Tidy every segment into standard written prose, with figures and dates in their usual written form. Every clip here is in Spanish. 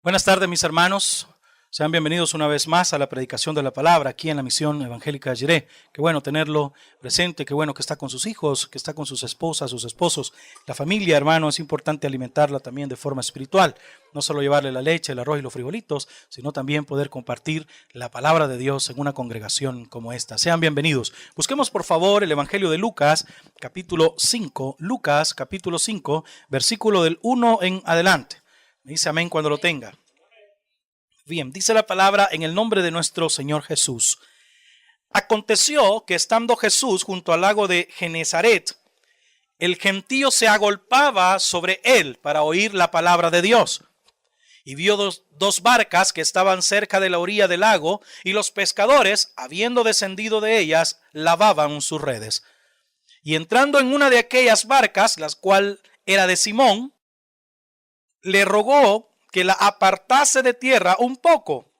Buenas tardes, mis hermanos. Sean bienvenidos una vez más a la predicación de la palabra aquí en la Misión Evangélica de Jiré. Qué bueno tenerlo presente, qué bueno que está con sus hijos, que está con sus esposas, sus esposos. La familia, hermano, es importante alimentarla también de forma espiritual. No solo llevarle la leche, el arroz y los frijolitos, sino también poder compartir la palabra de Dios en una congregación como esta. Sean bienvenidos. Busquemos por favor el Evangelio de Lucas, capítulo 5. Lucas, capítulo 5, versículo del 1 en adelante. Me dice amén cuando lo tenga. Bien, dice la palabra en el nombre de nuestro Señor Jesús. Aconteció que estando Jesús junto al lago de Genezaret, el gentío se agolpaba sobre él para oír la palabra de Dios. Y vio dos barcas que estaban cerca de la orilla del lago, y los pescadores, habiendo descendido de ellas, lavaban sus redes. Y entrando en una de aquellas barcas, la cual era de Simón, le rogó que la apartase de tierra un poco.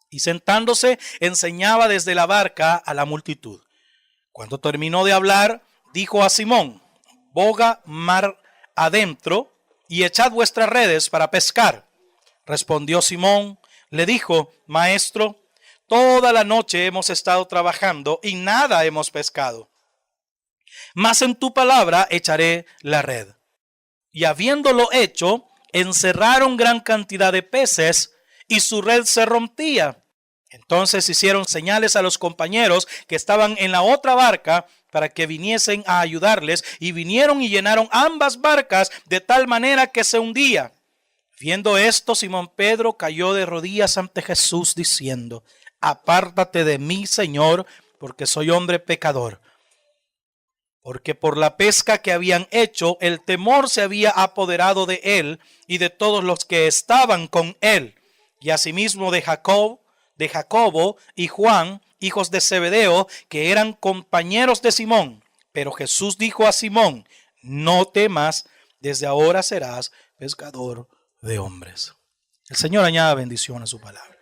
Y sentándose, enseñaba desde la barca a la multitud. Cuando terminó de hablar, dijo a Simón: boga mar adentro y echad vuestras redes para pescar. Respondió Simón, le dijo: Maestro, toda la noche hemos estado trabajando y nada hemos pescado. Mas en tu palabra echaré la red. Y habiéndolo hecho, encerraron gran cantidad de peces y su red se rompía. Entonces hicieron señales a los compañeros que estaban en la otra barca para que viniesen a ayudarles, y vinieron y llenaron ambas barcas de tal manera que se hundía. Viendo esto, Simón Pedro cayó de rodillas ante Jesús diciendo: apártate de mí, Señor, porque soy hombre pecador. Porque por la pesca que habían hecho, el temor se había apoderado de él y de todos los que estaban con él. Y asimismo de Jacobo y Juan, hijos de Zebedeo, que eran compañeros de Simón. Pero Jesús dijo a Simón: no temas, desde ahora serás pescador de hombres. El Señor añada bendición a su palabra.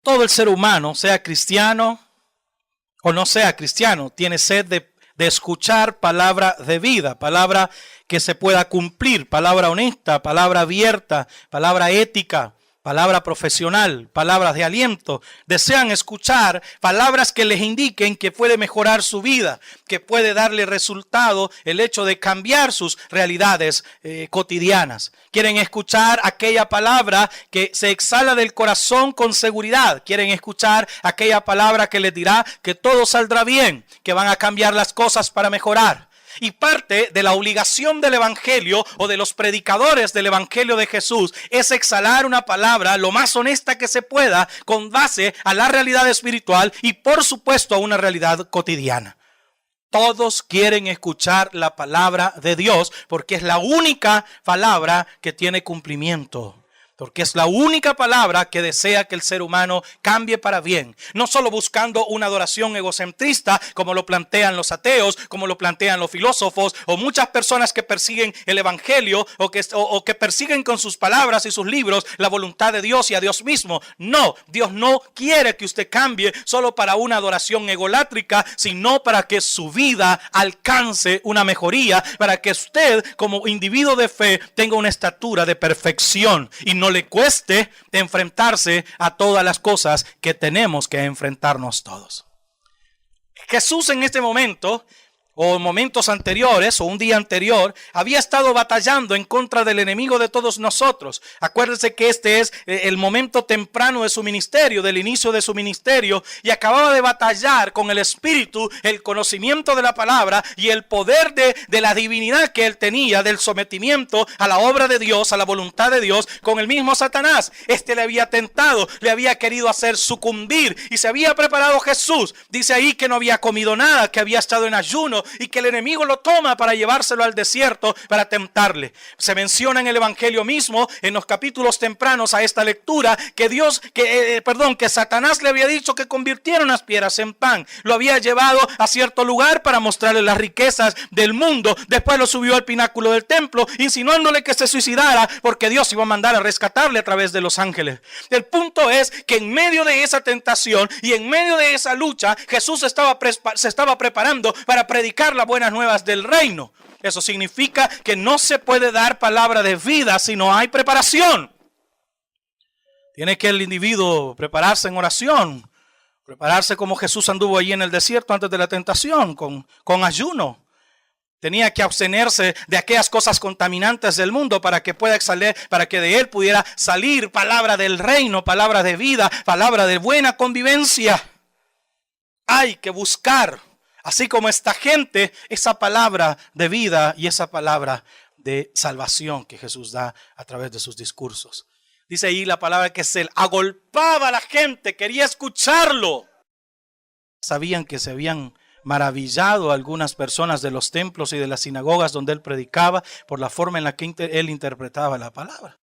Todo el ser humano, sea cristiano o no sea cristiano, tiene sed de escuchar palabra de vida, palabra que se pueda cumplir, palabra honesta, palabra abierta, palabra ética, palabra profesional, palabras de aliento. Desean escuchar palabras que les indiquen que puede mejorar su vida, que puede darle resultado el hecho de cambiar sus realidades cotidianas. Quieren escuchar aquella palabra que se exhala del corazón con seguridad. Quieren escuchar aquella palabra que les dirá que todo saldrá bien, que van a cambiar las cosas para mejorar. Y parte de la obligación del evangelio o de los predicadores del evangelio de Jesús es exhalar una palabra lo más honesta que se pueda con base a la realidad espiritual y por supuesto a una realidad cotidiana. Todos quieren escuchar la palabra de Dios porque es la única palabra que tiene cumplimiento. Porque es la única palabra que desea que el ser humano cambie para bien. No solo buscando una adoración egocentrista como lo plantean los ateos, como lo plantean los filósofos o muchas personas que persiguen el evangelio o que persiguen con sus palabras y sus libros la voluntad de Dios y a Dios mismo. No, Dios no quiere que usted cambie solo para una adoración egolátrica, sino para que su vida alcance una mejoría, para que usted como individuo de fe tenga una estatura de perfección y no le cueste enfrentarse a todas las cosas que tenemos que enfrentarnos todos. Jesús en este momento, o momentos anteriores, o un día anterior, había estado batallando en contra del enemigo de todos nosotros. Acuérdense que este es el momento temprano de su ministerio, del inicio de su ministerio, y acababa de batallar con el Espíritu, el conocimiento de la palabra y el poder de la divinidad que él tenía, del sometimiento a la obra de Dios, a la voluntad de Dios, con el mismo Satanás. Este le había tentado, le había querido hacer sucumbir, y se había preparado Jesús. Dice ahí que no había comido nada, que había estado en ayuno, y que el enemigo lo toma para llevárselo al desierto para tentarle. Se menciona en el evangelio mismo, en los capítulos tempranos a esta lectura, que Satanás le había dicho que convirtiera unas piedras en pan. Lo había llevado a cierto lugar para mostrarle las riquezas del mundo. Después lo subió al pináculo del templo, insinuándole que se suicidara porque Dios iba a mandar a rescatarle a través de los ángeles. El punto es que en medio de esa tentación y en medio de esa lucha, Jesús se estaba preparando para predicar predicar las buenas nuevas del reino. Eso significa que no se puede dar palabra de vida si no hay preparación. Tiene que el individuo prepararse en oración, prepararse como Jesús anduvo allí en el desierto antes de la tentación, con ayuno. Tenía que abstenerse de aquellas cosas contaminantes del mundo para que pueda exhalar, para que de él pudiera salir palabra del reino, palabra de vida, palabra de buena convivencia. Hay que buscar, así como esta gente, esa palabra de vida y esa palabra de salvación que Jesús da a través de sus discursos. Dice ahí la palabra que se agolpaba a la gente, quería escucharlo. Sabían que se habían maravillado algunas personas de los templos y de las sinagogas donde él predicaba por la forma en la que él interpretaba la palabra.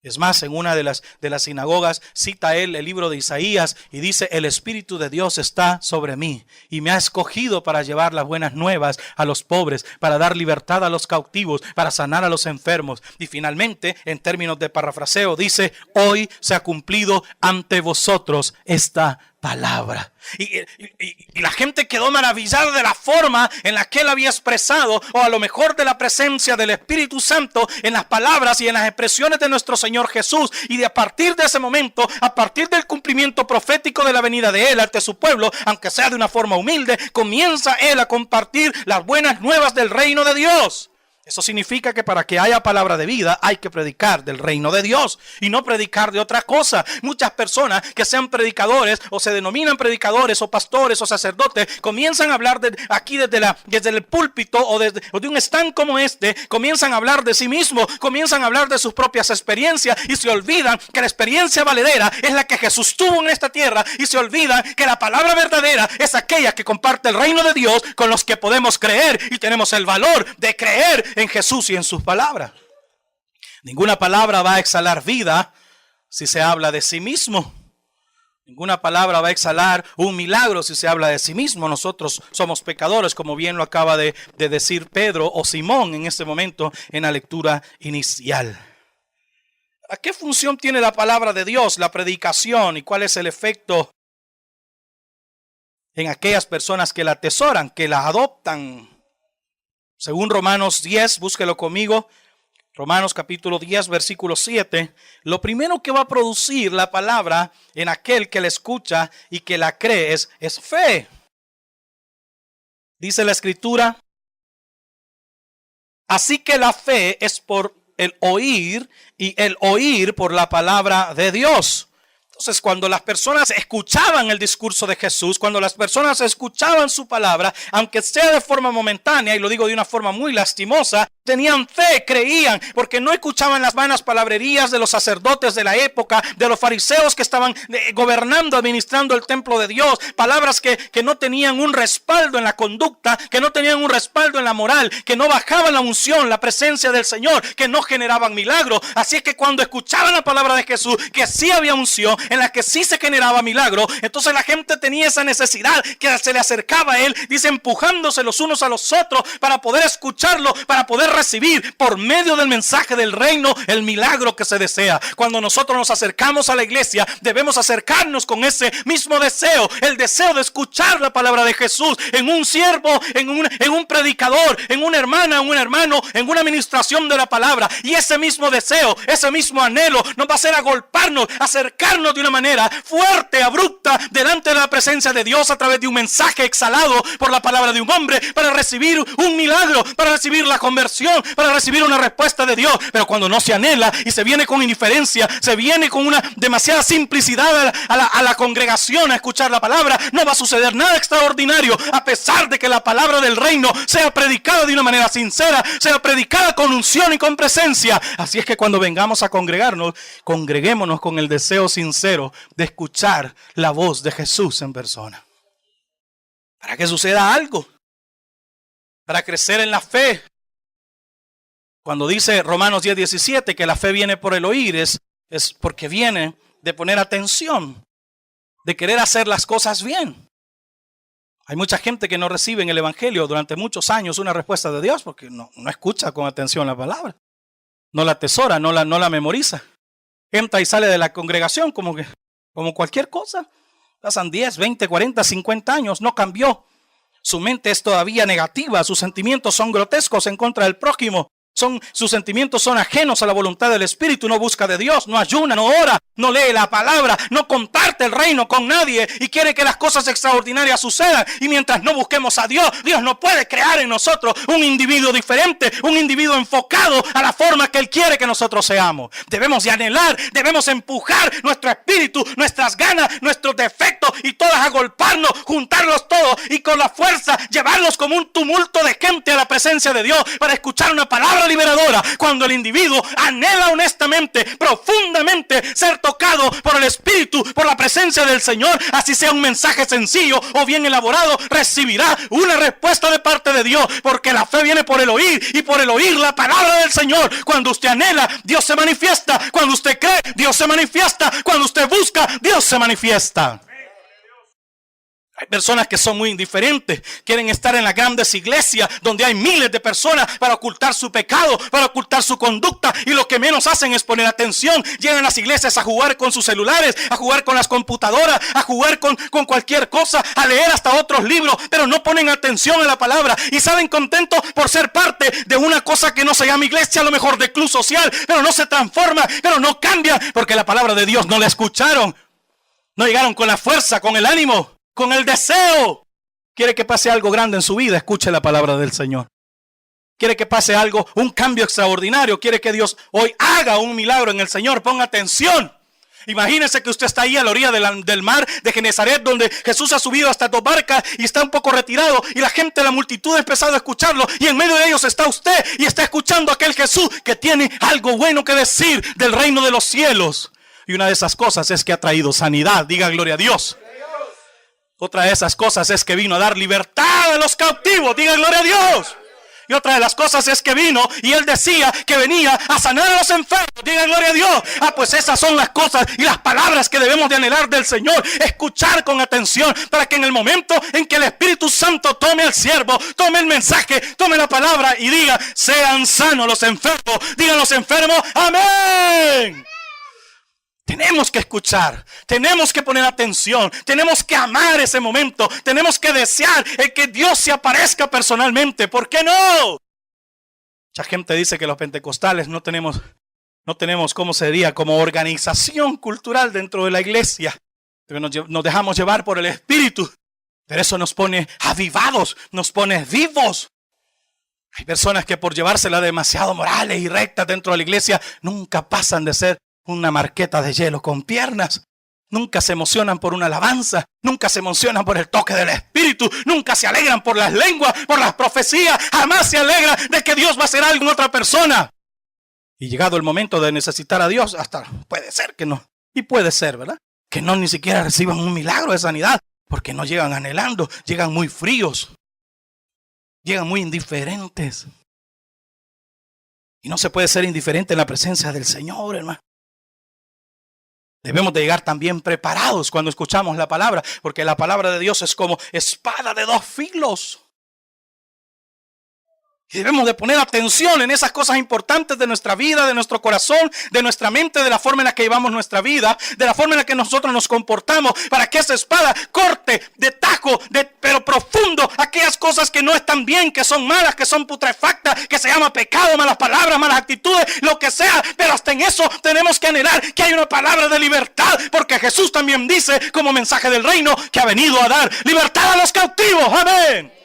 Es más, en una de las sinagogas cita él el libro de Isaías y dice: el Espíritu de Dios está sobre mí y me ha escogido para llevar las buenas nuevas a los pobres, para dar libertad a los cautivos, para sanar a los enfermos. Y finalmente, en términos de parafraseo, dice: hoy se ha cumplido ante vosotros esta palabra. Y la gente quedó maravillada de la forma en la que él había expresado, o a lo mejor de la presencia del Espíritu Santo en las palabras y en las expresiones de nuestro Señor Jesús. Y de a partir de ese momento, a partir del cumplimiento profético de la venida de él ante su pueblo, aunque sea de una forma humilde, comienza él a compartir las buenas nuevas del reino de Dios. Eso significa que para que haya palabra de vida hay que predicar del reino de Dios y no predicar de otra cosa. Muchas personas que sean predicadores o se denominan predicadores o pastores o sacerdotes comienzan a hablar aquí desde el púlpito o de un stand como este, comienzan a hablar de sí mismos, comienzan a hablar de sus propias experiencias y se olvidan que la experiencia valedera es la que Jesús tuvo en esta tierra y se olvidan que la palabra verdadera es aquella que comparte el reino de Dios con los que podemos creer y tenemos el valor de creer en Jesús y en sus palabras. Ninguna palabra va a exhalar vida si se habla de sí mismo. Ninguna palabra va a exhalar un milagro si se habla de sí mismo. Nosotros somos pecadores, como bien lo acaba de decir Pedro o Simón en este momento en la lectura inicial. ¿A qué función tiene la palabra de Dios, la predicación, y cuál es el efecto en aquellas personas que la atesoran, que la adoptan? Según Romanos 10, búsquelo conmigo, Romanos capítulo 10, versículo 7, lo primero que va a producir la palabra en aquel que la escucha y que la cree es fe. Dice la Escritura: así que la fe es por el oír y el oír por la palabra de Dios. Entonces, cuando las personas escuchaban el discurso de Jesús, cuando las personas escuchaban su palabra, aunque sea de forma momentánea, y lo digo de una forma muy lastimosa, tenían fe, creían, porque no escuchaban las vanas palabrerías de los sacerdotes de la época, de los fariseos que estaban gobernando, administrando el templo de Dios, palabras que no tenían un respaldo en la conducta, que no tenían un respaldo en la moral, que no bajaban la unción, la presencia del Señor, que no generaban milagros. Así es que cuando escuchaban la palabra de Jesús, que sí había unción, en la que sí se generaba milagro, entonces la gente tenía esa necesidad que se le acercaba a él, dice, empujándose los unos a los otros para poder escucharlo, para poder recibir por medio del mensaje del reino el milagro que se desea. Cuando nosotros nos acercamos a la iglesia, debemos acercarnos con ese mismo deseo, el deseo de escuchar la palabra de Jesús en un siervo, en un predicador, en una hermana, en un hermano, en una administración de la palabra. Y ese mismo deseo, ese mismo anhelo nos va a hacer agolparnos, acercarnos de una manera fuerte, abrupta, delante de la presencia de Dios a través de un mensaje exhalado por la palabra de un hombre para recibir un milagro, para recibir la conversión, para recibir una respuesta de Dios. Pero cuando no se anhela y se viene con indiferencia, se viene con una demasiada simplicidad a la congregación a escuchar la palabra, no va a suceder nada extraordinario, a pesar de que la palabra del reino sea predicada de una manera sincera, sea predicada con unción y con presencia. Así es que cuando vengamos a congregarnos, congreguémonos con el deseo sincero de escuchar la voz de Jesús en persona, para que suceda algo, para crecer en la fe. Cuando dice Romanos 10:17 que la fe viene por el oír, es porque viene de poner atención, de querer hacer las cosas bien. Hay mucha gente que no recibe en el evangelio durante muchos años una respuesta de Dios porque no escucha con atención la palabra, no la atesora, no la memoriza. Entra y sale de la congregación como cualquier cosa. Pasan 10, 20, 40, 50 años, no cambió. Su mente es todavía negativa, sus sentimientos son grotescos en contra del prójimo. Sus sentimientos son ajenos a la voluntad del Espíritu. No busca de Dios, no ayuna, no ora, no lee la palabra, no comparte el reino con nadie y quiere que las cosas extraordinarias sucedan. Y mientras no busquemos a Dios, Dios no puede crear en nosotros un individuo diferente, un individuo enfocado a la forma que Él quiere que nosotros seamos. Debemos de anhelar, debemos empujar nuestro espíritu, nuestras ganas, nuestros defectos y todas agolparnos, juntarlos todos y con la fuerza llevarlos como un tumulto de gente a la presencia de Dios para escuchar una palabra liberadora. Cuando el individuo anhela honestamente, profundamente ser tocado por el Espíritu, por la presencia del Señor, así sea un mensaje sencillo o bien elaborado, recibirá una respuesta de parte de Dios, porque la fe viene por el oír y por el oír la palabra del Señor. Cuando usted anhela, Dios se manifiesta. Cuando usted cree, Dios se manifiesta. Cuando usted busca, Dios se manifiesta. Hay personas que son muy indiferentes, quieren estar en las grandes iglesias donde hay miles de personas para ocultar su pecado, para ocultar su conducta, y lo que menos hacen es poner atención. Llegan a las iglesias a jugar con sus celulares, a jugar con las computadoras, a jugar con cualquier cosa, a leer hasta otros libros, pero no ponen atención a la palabra y salen contentos por ser parte de una cosa que no se llama iglesia, a lo mejor de club social, pero no se transforma, pero no cambia, porque la palabra de Dios no la escucharon, no llegaron con la fuerza, con el ánimo, con el deseo. Quiere que pase algo grande en su vida, escuche la palabra del Señor. Quiere que pase algo, un cambio extraordinario. Quiere que Dios hoy haga un milagro en el Señor. Ponga atención. Imagínese que usted está ahí a la orilla del mar de Genezaret, donde Jesús ha subido hasta 2 barcas y está un poco retirado, y la gente, la multitud ha empezado a escucharlo, y en medio de ellos está usted y está escuchando a aquel Jesús que tiene algo bueno que decir del reino de los cielos. Y una de esas cosas es que ha traído sanidad. Diga gloria a Dios. Otra de esas cosas es que vino a dar libertad a los cautivos. Diga gloria a Dios. Y otra de las cosas es que vino y Él decía que venía a sanar a los enfermos. Diga gloria a Dios. Pues esas son las cosas y las palabras que debemos de anhelar del Señor. Escuchar con atención para que en el momento en que el Espíritu Santo tome al siervo, tome el mensaje, tome la palabra y diga: sean sanos los enfermos. Digan los enfermos: amén. Tenemos que escuchar, tenemos que poner atención, tenemos que amar ese momento, tenemos que desear el que Dios se aparezca personalmente. ¿Por qué no? Mucha gente dice que los pentecostales no tenemos, ¿cómo se diría? Como organización cultural dentro de la iglesia. Nos dejamos llevar por el Espíritu, pero eso nos pone avivados, nos pone vivos. Hay personas que por llevársela demasiado morales y rectas dentro de la iglesia nunca pasan de ser una marqueta de hielo con piernas. Nunca se emocionan por una alabanza, nunca se emocionan por el toque del Espíritu, nunca se alegran por las lenguas, por las profecías, jamás se alegran de que Dios va a hacer algo en otra persona. Y llegado el momento de necesitar a Dios, hasta puede ser que no, y puede ser, ¿verdad?, que no ni siquiera reciban un milagro de sanidad, porque no llegan anhelando, llegan muy fríos, llegan muy indiferentes. Y no se puede ser indiferente en la presencia del Señor, hermano. Debemos de llegar también preparados cuando escuchamos la palabra, porque la palabra de Dios es como espada de 2 filos. Y debemos de poner atención en esas cosas importantes de nuestra vida, de nuestro corazón, de nuestra mente, de la forma en la que llevamos nuestra vida, de la forma en la que nosotros nos comportamos, para que esa espada corte de tajo, pero profundo, aquellas cosas que no están bien, que son malas, que son putrefactas, que se llama pecado, malas palabras, malas actitudes, lo que sea. Pero hasta en eso tenemos que anhelar que hay una palabra de libertad, porque Jesús también dice como mensaje del reino que ha venido a dar libertad a los cautivos. Amén.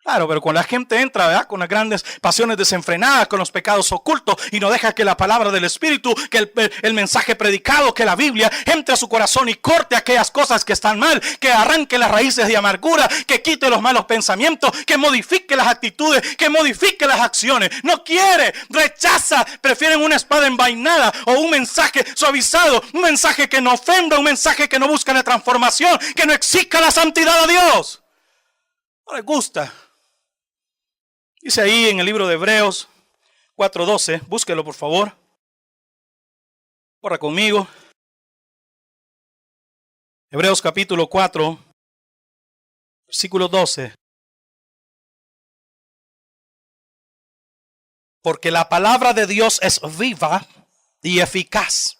Claro, pero cuando la gente entra, ¿verdad?, con las grandes pasiones desenfrenadas, con los pecados ocultos, y no deja que la palabra del Espíritu, que el mensaje predicado, que la Biblia entre a su corazón y corte aquellas cosas que están mal, que arranque las raíces de amargura, que quite los malos pensamientos, que modifique las actitudes, que modifique las acciones. No quiere, rechaza, prefieren una espada envainada o un mensaje suavizado, un mensaje que no ofenda, un mensaje que no busca la transformación, que no exija la santidad de Dios. No les gusta. Dice ahí en el libro de Hebreos 4:12, búsquelo por favor. Corra conmigo. Hebreos capítulo 4, versículo 12. Porque la palabra de Dios es viva y eficaz,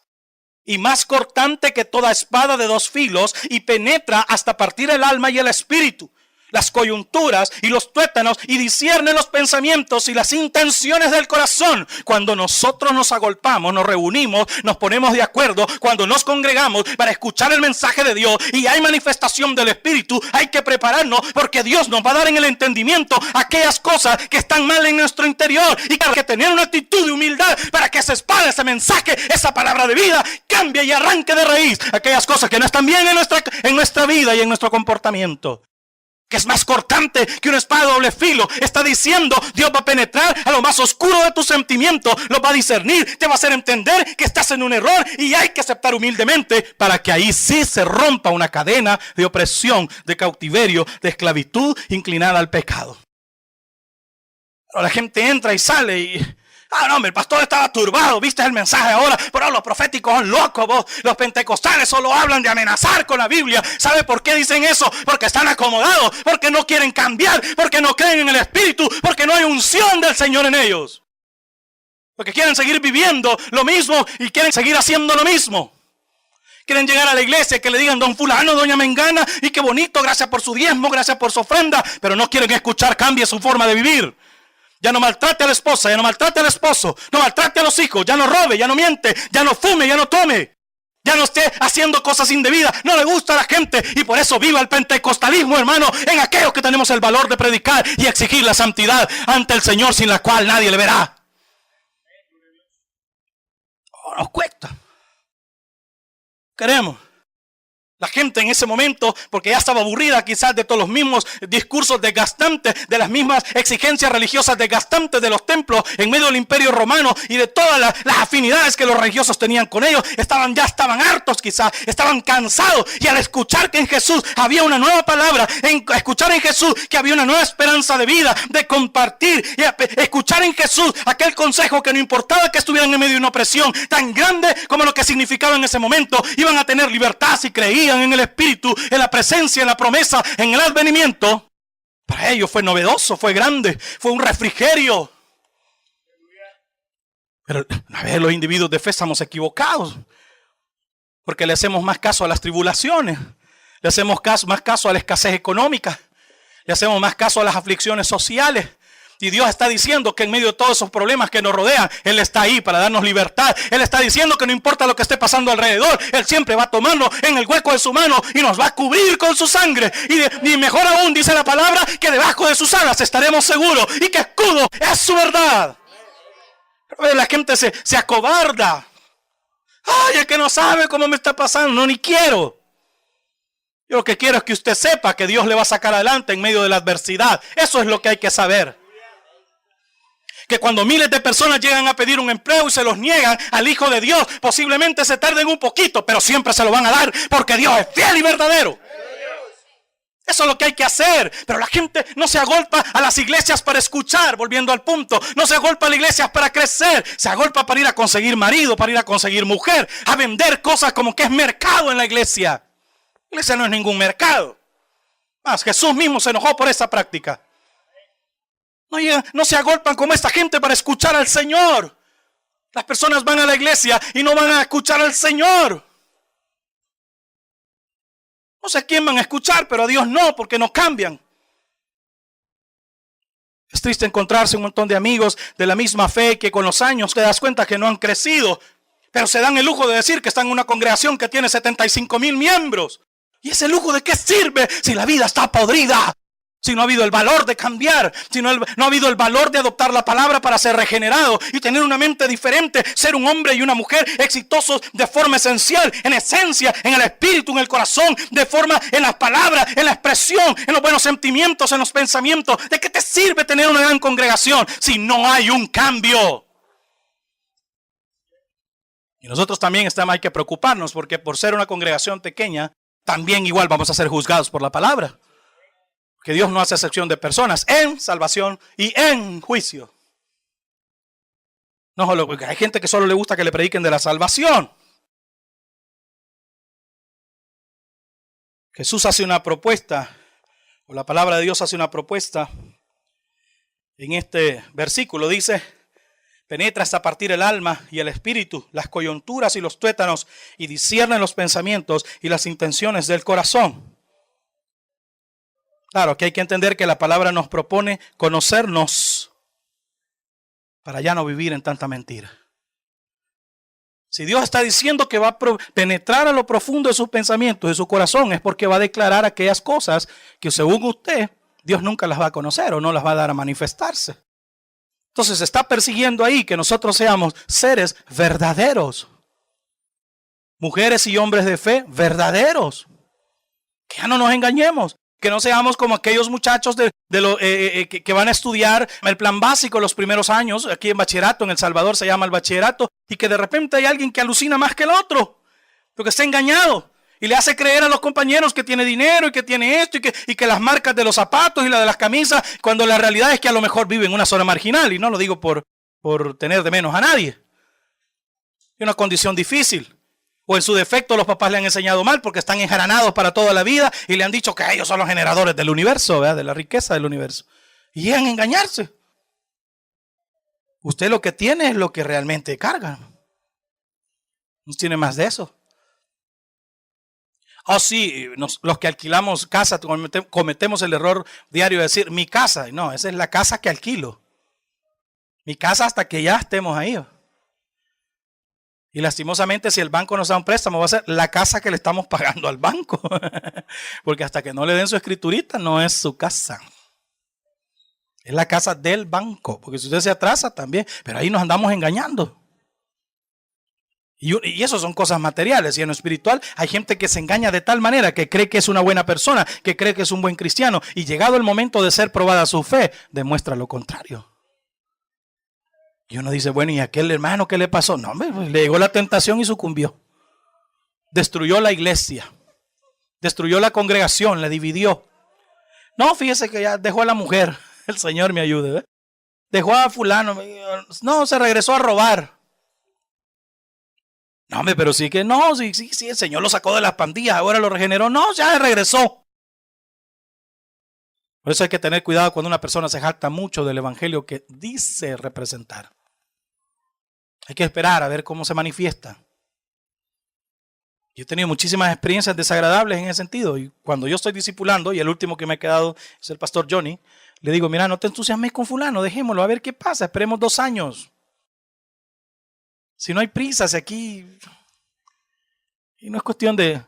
y más cortante que toda espada de 2 filos, y penetra hasta partir el alma y el espíritu, las coyunturas y los tuétanos y discierne los pensamientos y las intenciones del corazón. Cuando nosotros nos agolpamos, nos reunimos, nos ponemos de acuerdo, cuando nos congregamos para escuchar el mensaje de Dios y hay manifestación del Espíritu, hay que prepararnos porque Dios nos va a dar en el entendimiento aquellas cosas que están mal en nuestro interior y hay que tener una actitud de humildad para que esa espada, ese mensaje, esa palabra de vida cambie y arranque de raíz aquellas cosas que no están bien en nuestra vida y en nuestro comportamiento. Que es más cortante que una espada de doble filo. Está diciendo, Dios va a penetrar a lo más oscuro de tus sentimientos, lo va a discernir, te va a hacer entender que estás en un error y hay que aceptar humildemente para que ahí sí se rompa una cadena de opresión, de cautiverio, de esclavitud inclinada al pecado. Pero la gente entra y sale y... no, hombre, el pastor estaba turbado, viste el mensaje ahora, pero los proféticos son locos, vos. Los pentecostales solo hablan de amenazar con la Biblia. ¿Sabe por qué dicen eso? Porque están acomodados, porque no quieren cambiar, porque no creen en el Espíritu, porque no hay unción del Señor en ellos. Porque quieren seguir viviendo lo mismo y quieren seguir haciendo lo mismo. Quieren llegar a la iglesia y que le digan don fulano, doña mengana, y qué bonito, gracias por su diezmo, gracias por su ofrenda, pero no quieren escuchar, cambie su forma de vivir. Ya no maltrate a la esposa, ya no maltrate al esposo, no maltrate a los hijos, ya no robe, ya no miente, ya no fume, ya no tome, ya no esté haciendo cosas indebidas, no le gusta a la gente y por eso viva el pentecostalismo, hermano, en aquellos que tenemos el valor de predicar y exigir la santidad ante el Señor sin la cual nadie le verá. Nos cuesta. Queremos. La gente en ese momento, porque ya estaba aburrida quizás de todos los mismos discursos desgastantes, de las mismas exigencias religiosas desgastantes de los templos en medio del Imperio Romano y de todas las afinidades que los religiosos tenían con ellos, ya estaban hartos quizás, estaban cansados. Y al escuchar que en Jesús había una nueva palabra, escuchar en Jesús que había una nueva esperanza de vida, de compartir, y escuchar en Jesús aquel consejo que no importaba que estuvieran en medio de una opresión tan grande como lo que significaba en ese momento, iban a tener libertad si creían en el Espíritu, en la presencia, en la promesa, en el advenimiento. Para ellos fue novedoso, fue grande, fue un refrigerio. Pero a veces los individuos de fe estamos equivocados porque le hacemos más caso a las tribulaciones, le hacemos más caso a la escasez económica, le hacemos más caso a las aflicciones sociales. Y Dios está diciendo que en medio de todos esos problemas que nos rodean, Él está ahí para darnos libertad. Él está diciendo que no importa lo que esté pasando alrededor, Él siempre va a tomarnos en el hueco de su mano y nos va a cubrir con su sangre. Y mejor aún dice la palabra que debajo de sus alas estaremos seguros y que escudo es su verdad. Pero la gente se acobarda. Ay, es que no sabe cómo me está pasando. No, ni quiero. Yo lo que quiero es que usted sepa que Dios le va a sacar adelante en medio de la adversidad. Eso es lo que hay que saber. Que cuando miles de personas llegan a pedir un empleo y se los niegan al Hijo de Dios, posiblemente se tarden un poquito, pero siempre se lo van a dar porque Dios es fiel y verdadero. Eso es lo que hay que hacer. Pero la gente no se agolpa a las iglesias para escuchar, volviendo al punto. No se agolpa a las iglesias para crecer. Se agolpa para ir a conseguir marido, para ir a conseguir mujer, a vender cosas como que es mercado en la iglesia. La iglesia no es ningún mercado. Más, Jesús mismo se enojó por esa práctica. No se agolpan como esta gente para escuchar al Señor. Las personas van a la iglesia y no van a escuchar al Señor. No sé a quién van a escuchar, pero a Dios no, porque no cambian. Es triste encontrarse un montón de amigos de la misma fe que con los años te das cuenta que no han crecido, pero se dan el lujo de decir que están en una congregación que tiene 75,000 miembros. ¿Y ese lujo de qué sirve si la vida está podrida? Si no ha habido el valor de cambiar, si no ha habido el valor de adoptar la palabra para ser regenerado y tener una mente diferente, ser un hombre y una mujer exitosos de forma esencial, en esencia, en el espíritu, en el corazón, de forma en las palabras, en la expresión, en los buenos sentimientos, en los pensamientos. ¿De qué te sirve tener una gran congregación si no hay un cambio? Y nosotros también hay que preocuparnos porque por ser una congregación pequeña, también igual vamos a ser juzgados por la palabra. Que Dios no hace excepción de personas en salvación y en juicio. No, hay gente que solo le gusta que le prediquen de la salvación. Jesús hace una propuesta, o la palabra de Dios hace una propuesta. En este versículo dice: penetra hasta partir el alma y el espíritu, las coyunturas y los tuétanos, y discierne los pensamientos y las intenciones del corazón. Claro, que hay que entender que la palabra nos propone conocernos para ya no vivir en tanta mentira. Si Dios está diciendo que va a penetrar a lo profundo de sus pensamientos, de su corazón, es porque va a declarar aquellas cosas que según usted, Dios nunca las va a conocer o no las va a dar a manifestarse. Entonces está persiguiendo ahí que nosotros seamos seres verdaderos. Mujeres y hombres de fe verdaderos. Que ya no nos engañemos. Que no seamos como aquellos muchachos que van a estudiar el plan básico los primeros años, aquí en bachillerato, en El Salvador se llama el bachillerato, y que de repente hay alguien que alucina más que el otro, porque está engañado, y le hace creer a los compañeros que tiene dinero y que tiene esto, y que las marcas de los zapatos y la de las camisas, cuando la realidad es que a lo mejor vive en una zona marginal, y no lo digo por tener de menos a nadie. Es una condición difícil. O en su defecto los papás le han enseñado mal porque están enjaranados para toda la vida y le han dicho que ellos son los generadores del universo, ¿verdad? De la riqueza del universo. Y llegan a engañarse. Usted lo que tiene es lo que realmente carga. No tiene más de eso. Oh, sí, los que alquilamos casa cometemos el error diario de decir mi casa. No, esa es la casa que alquilo. Mi casa hasta que ya estemos ahí. Y lastimosamente si el banco nos da un préstamo va a ser la casa que le estamos pagando al banco. Porque hasta que no le den su escriturita no es su casa. Es la casa del banco. Porque si usted se atrasa también. Pero ahí nos andamos engañando. Y eso son cosas materiales. Y en lo espiritual hay gente que se engaña de tal manera que cree que es una buena persona. Que cree que es un buen cristiano. Y llegado el momento de ser probada su fe, demuestra lo contrario. Y uno dice, bueno, ¿y aquel hermano qué le pasó? No, pues le llegó la tentación y sucumbió. Destruyó la iglesia. Destruyó la congregación, la dividió. No, fíjese que ya dejó a la mujer. El Señor me ayude. ¿Ve? Dejó a fulano. No, se regresó a robar. No, hombre, pero sí que no, sí, el Señor lo sacó de las pandillas, ahora lo regeneró. No, ya regresó. Por eso hay que tener cuidado cuando una persona se jacta mucho del evangelio que dice representar. Hay que esperar a ver cómo se manifiesta. Yo he tenido muchísimas experiencias desagradables en ese sentido. Y cuando yo estoy discipulando, y el último que me ha quedado es el pastor Johnny, le digo, mira, no te entusiasmes con fulano, dejémoslo, a ver qué pasa, esperemos 2 años. Si no hay prisas aquí, y no es cuestión de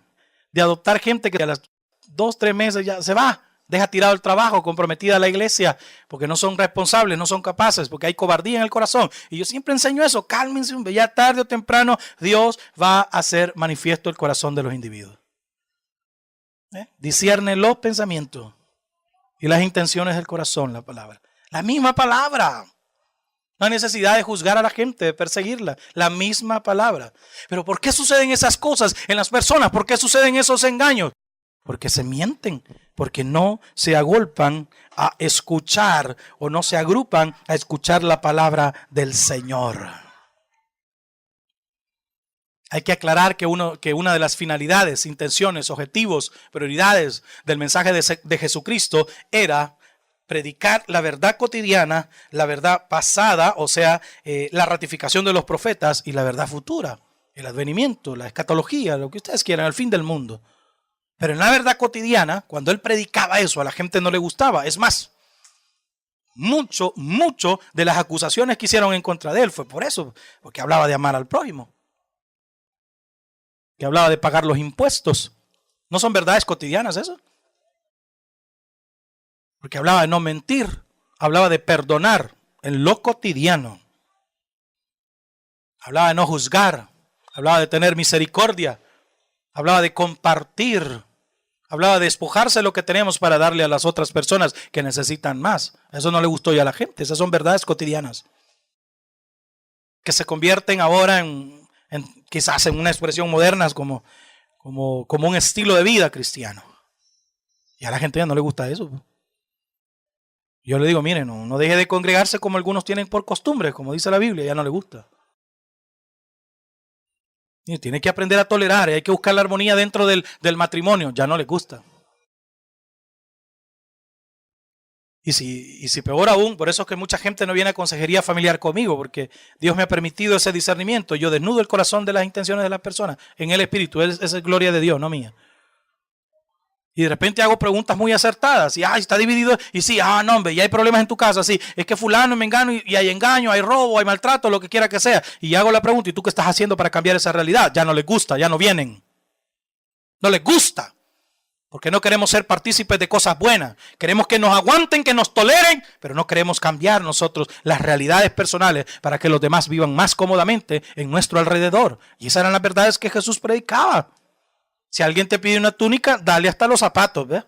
adoptar gente que a las 2, 3 meses ya se va. Deja tirado el trabajo, comprometida a la iglesia, porque no son responsables, no son capaces, porque hay cobardía en el corazón. Y yo siempre enseño eso, cálmense, ya tarde o temprano Dios va a hacer manifiesto el corazón de los individuos. Discierne los pensamientos y las intenciones del corazón, la palabra. La misma palabra. No hay necesidad de juzgar a la gente, de perseguirla. La misma palabra. Pero ¿por qué suceden esas cosas en las personas? ¿Por qué suceden esos engaños? Porque se mienten, porque no se agolpan a escuchar o no se agrupan a escuchar la palabra del Señor. Hay que aclarar que una de las finalidades, intenciones, objetivos, prioridades del mensaje de Jesucristo era predicar la verdad cotidiana, la verdad pasada, o sea, la ratificación de los profetas y la verdad futura, el advenimiento, la escatología, lo que ustedes quieran, el fin del mundo. Pero en la verdad cotidiana, cuando él predicaba eso, a la gente no le gustaba. Es más, mucho de las acusaciones que hicieron en contra de él fue por eso, porque hablaba de amar al prójimo, que hablaba de pagar los impuestos. ¿No son verdades cotidianas eso? Porque hablaba de no mentir, hablaba de perdonar en lo cotidiano, hablaba de no juzgar, hablaba de tener misericordia, hablaba de compartir, hablaba de despojarse de lo que tenemos para darle a las otras personas que necesitan más. Eso no le gustó ya a la gente. Esas son verdades cotidianas que se convierten ahora en quizás en una expresión moderna como un estilo de vida cristiano. Y a la gente ya no le gusta eso. Yo le digo, miren, no deje de congregarse como algunos tienen por costumbre, como dice la Biblia, ya no le gusta. Y tiene que aprender a tolerar, y hay que buscar la armonía dentro del matrimonio, ya no le gusta. Y si peor aún, por eso es que mucha gente no viene a consejería familiar conmigo, porque Dios me ha permitido ese discernimiento. Yo desnudo el corazón de las intenciones de las personas en el espíritu, esa es gloria de Dios, no mía. Y de repente hago preguntas muy acertadas. Y está dividido. Y sí, no, hombre, ya hay problemas en tu casa. Sí, es que fulano, mengano, y hay engaño, hay robo, hay maltrato, lo que quiera que sea. Y hago la pregunta, ¿y tú qué estás haciendo para cambiar esa realidad? Ya no les gusta, ya no vienen. No les gusta. Porque no queremos ser partícipes de cosas buenas. Queremos que nos aguanten, que nos toleren, pero no queremos cambiar nosotros las realidades personales para que los demás vivan más cómodamente en nuestro alrededor. Y esas eran las verdades que Jesús predicaba. Si alguien te pide una túnica, dale hasta los zapatos, ¿ve?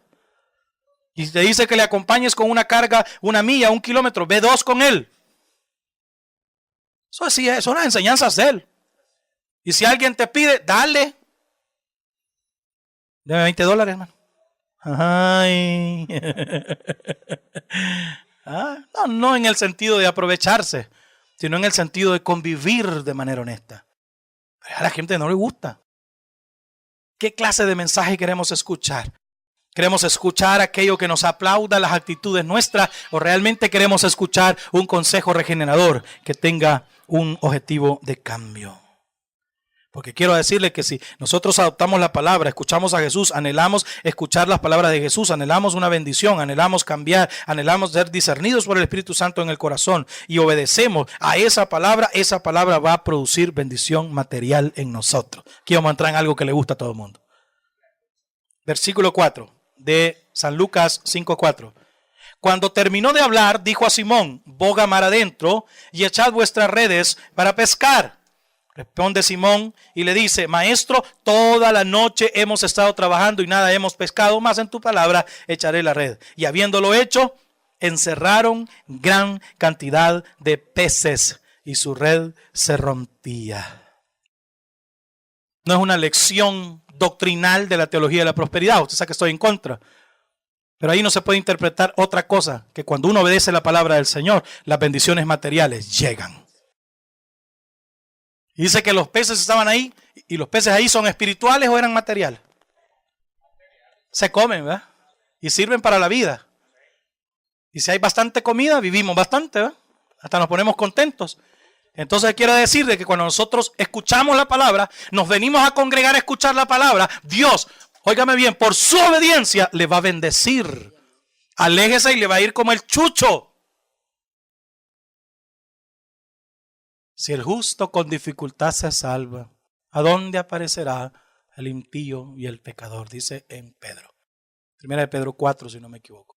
Y te dice que le acompañes con una carga, 1 milla, 1 kilómetro, ve 2 con él. Eso sí, son las enseñanzas de él. Y si alguien te pide, dale. Deme $20, hermano. Ay. No en el sentido de aprovecharse, sino en el sentido de convivir de manera honesta. Pero a la gente no le gusta. ¿Qué clase de mensaje queremos escuchar? ¿Queremos escuchar aquello que nos aplauda las actitudes nuestras o realmente queremos escuchar un consejo regenerador que tenga un objetivo de cambio? Porque quiero decirle que si nosotros adoptamos la palabra, escuchamos a Jesús, anhelamos escuchar las palabras de Jesús, anhelamos una bendición, anhelamos cambiar, anhelamos ser discernidos por el Espíritu Santo en el corazón y obedecemos a esa palabra va a producir bendición material en nosotros. Aquí vamos a entrar en algo que le gusta a todo el mundo. Versículo 4 de San Lucas 5:4. Cuando terminó de hablar, dijo a Simón, boga mar adentro y echad vuestras redes para pescar. Responde Simón y le dice, maestro, toda la noche hemos estado trabajando y nada hemos pescado, mas en tu palabra echaré la red. Y habiéndolo hecho, encerraron gran cantidad de peces y su red se rompía. No es una lección doctrinal de la teología de la prosperidad, usted sabe que estoy en contra. Pero ahí no se puede interpretar otra cosa, que cuando uno obedece la palabra del Señor, las bendiciones materiales llegan. Y dice que los peces estaban ahí, y los peces ahí son espirituales o eran materiales. Se comen, ¿verdad? Y sirven para la vida. Y si hay bastante comida, vivimos bastante, ¿verdad? Hasta nos ponemos contentos. Entonces quiere decir de que cuando nosotros escuchamos la palabra, nos venimos a congregar a escuchar la palabra, Dios, óigame bien, por su obediencia le va a bendecir. Aléjese y le va a ir como el chucho. Si el justo con dificultad se salva, ¿a dónde aparecerá el impío y el pecador? Dice en Pedro. 1 de Pedro 4, si no me equivoco.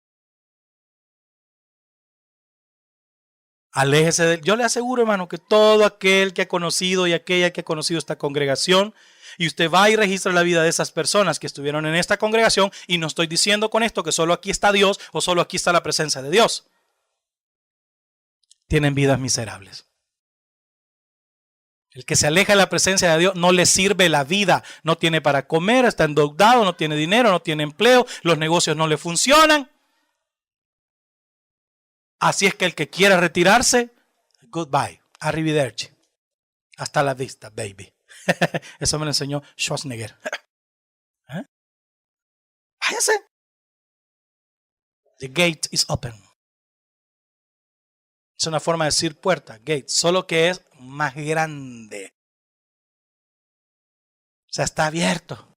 Aléjese de él. Yo le aseguro, hermano, que todo aquel que ha conocido y aquella que ha conocido esta congregación, y usted va y registra la vida de esas personas que estuvieron en esta congregación, y no estoy diciendo con esto que solo aquí está Dios o solo aquí está la presencia de Dios. Tienen vidas miserables. El que se aleja de la presencia de Dios no le sirve la vida, no tiene para comer, está endeudado, no tiene dinero, no tiene empleo, los negocios no le funcionan. Así es que el que quiera retirarse, goodbye, arrivederci, hasta la vista, baby. Eso me lo enseñó Schwarzenegger. Váyase. The gate is open. Es una forma de decir puerta, gate, solo que es más grande. O sea, está abierto.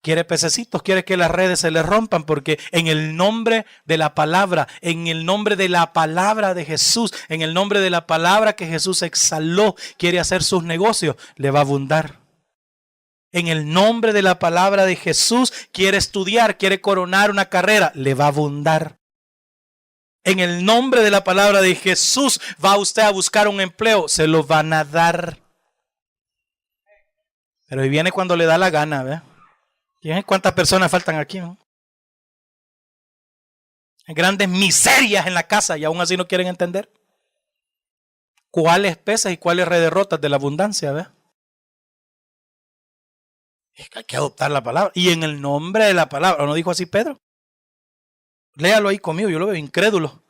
Quiere pececitos, quiere que las redes se le rompan, porque en el nombre de la palabra, en el nombre de la palabra de Jesús, en el nombre de la palabra que Jesús exhaló, quiere hacer sus negocios, le va a abundar. En el nombre de la palabra de Jesús, quiere estudiar, quiere coronar una carrera, le va a abundar. En el nombre de la palabra de Jesús, va usted a buscar un empleo, se lo van a dar. Pero ahí viene cuando le da la gana, ¿ve? ¿Cuántas personas faltan aquí, no? Hay grandes miserias en la casa y aún así no quieren entender cuáles peces y cuáles redes rotas de la abundancia, ¿ve? Hay que adoptar la palabra. Y en el nombre de la palabra, ¿no dijo así Pedro? Léalo ahí conmigo, yo lo veo incrédulo.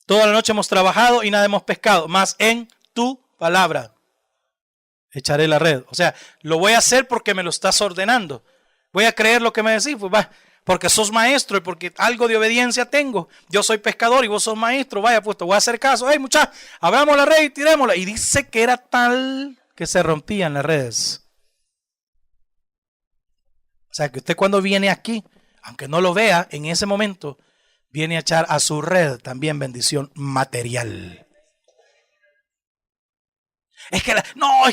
Toda la noche hemos trabajado y nada hemos pescado, mas en tu palabra echaré la red. O sea, lo voy a hacer porque me lo estás ordenando. Voy a creer lo que me decís, pues va, porque sos maestro y porque algo de obediencia tengo. Yo soy pescador y vos sos maestro, vaya, pues te voy a hacer caso. Hey, muchachos, abramos la red y tirémosla. Y dice que era tal que se rompían las redes. O sea que usted cuando viene aquí, aunque no lo vea en ese momento, viene a echar a su red también bendición material. Es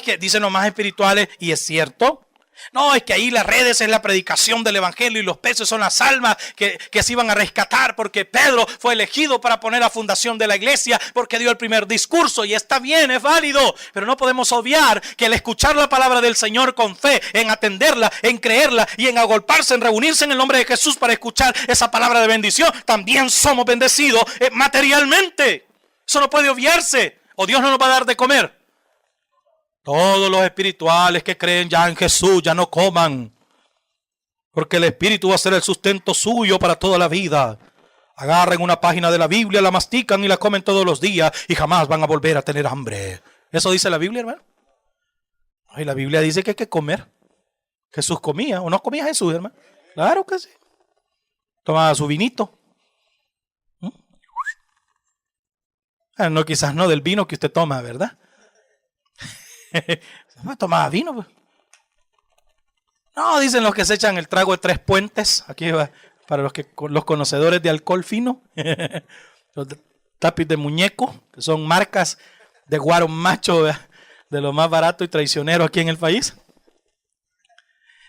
que dicen los más espirituales, y es cierto. No, es que ahí las redes es la predicación del evangelio y los peces son las almas que se iban a rescatar porque Pedro fue elegido para poner la fundación de la iglesia porque dio el primer discurso y está bien, es válido, pero no podemos obviar que el escuchar la palabra del Señor con fe, en atenderla, en creerla y en agolparse, en reunirse en el nombre de Jesús para escuchar esa palabra de bendición, también somos bendecidos materialmente. Eso no puede obviarse o Dios no nos va a dar de comer. Todos los espirituales que creen ya en Jesús ya no coman, porque el Espíritu va a ser el sustento suyo para toda la vida. Agarren una página de la Biblia, la mastican y la comen todos los días y jamás van a volver a tener hambre. ¿Eso dice la Biblia, hermano? Y la Biblia dice que hay que comer. Jesús comía, ¿o no comía Jesús, hermano? Claro que sí. Tomaba su vinito. No, quizás no del vino que usted toma, ¿verdad? Tomaba vino, pues. No, dicen los que se echan el trago de 3 Puentes. Aquí va para los conocedores de alcohol fino. Los tapis de muñeco, que son marcas de guaro macho, de lo más barato y traicionero aquí en el país.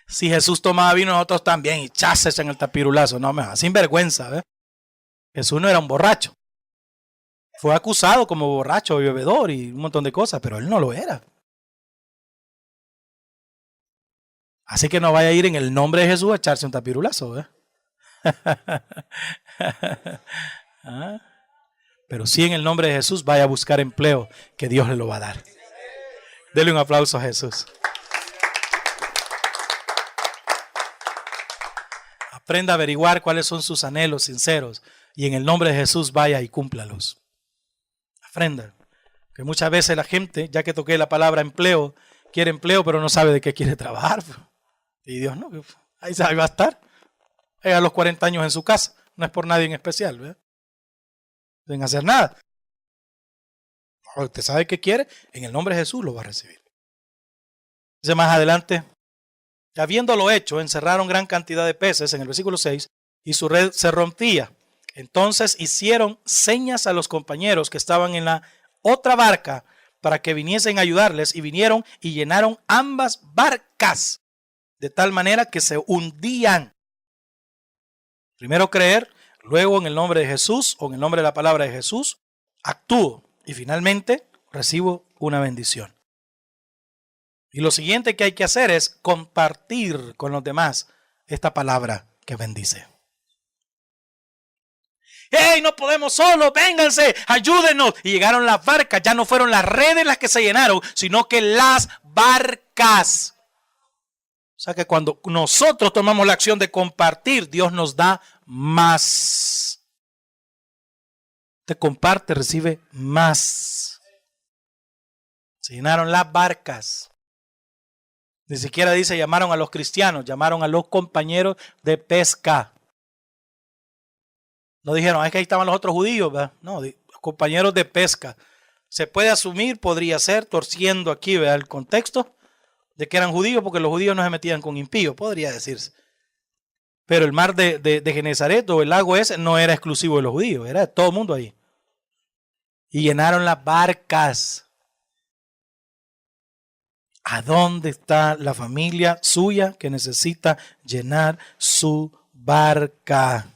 Si Jesús tomaba vino, nosotros también, y chases en el tapirulazo. No, sin vergüenza, ¿eh? Jesús no era un borracho. Fue acusado como borracho y bebedor y un montón de cosas, pero él no lo era. Así que no vaya a ir en el nombre de Jesús a echarse un tapirulazo, ¿eh? Pero sí en el nombre de Jesús vaya a buscar empleo que Dios le lo va a dar. Dele un aplauso a Jesús. Aprenda a averiguar cuáles son sus anhelos sinceros y en el nombre de Jesús vaya y cúmplalos. Aprenda. Que muchas veces la gente, ya que toqué la palabra empleo, quiere empleo pero no sabe de qué quiere trabajar. Y Dios no, ahí va a estar. Ahí a los 40 años en su casa. No es por nadie en especial, ¿verdad? Sin hacer nada. Usted sabe qué quiere, en el nombre de Jesús lo va a recibir. Dice más adelante, habiéndolo hecho, encerraron gran cantidad de peces, en el versículo 6, y su red se rompía. Entonces hicieron señas a los compañeros que estaban en la otra barca para que viniesen a ayudarles, y vinieron y llenaron ambas barcas, de tal manera que se hundían. Primero creer, luego en el nombre de Jesús o en el nombre de la palabra de Jesús, actúo y finalmente recibo una bendición. Y lo siguiente que hay que hacer es compartir con los demás esta palabra que bendice. ¡Hey, no podemos solos! ¡Vénganse! ¡Ayúdenos! Y llegaron las barcas. Ya no fueron las redes las que se llenaron, sino que las barcas. O sea que cuando nosotros tomamos la acción de compartir, Dios nos da más. Te comparte, recibe más. Se llenaron las barcas. Ni siquiera dice llamaron a los cristianos, llamaron a los compañeros de pesca. No dijeron, es que ahí estaban los otros judíos, ¿verdad? No, compañeros de pesca. Se puede asumir, podría ser, torciendo aquí, ¿verdad?, el contexto de que eran judíos, porque los judíos no se metían con impíos, podría decirse. Pero el mar de Genezaret o el lago ese no era exclusivo de los judíos, era de todo el mundo ahí. Y llenaron las barcas. ¿A dónde está la familia suya que necesita llenar su barca?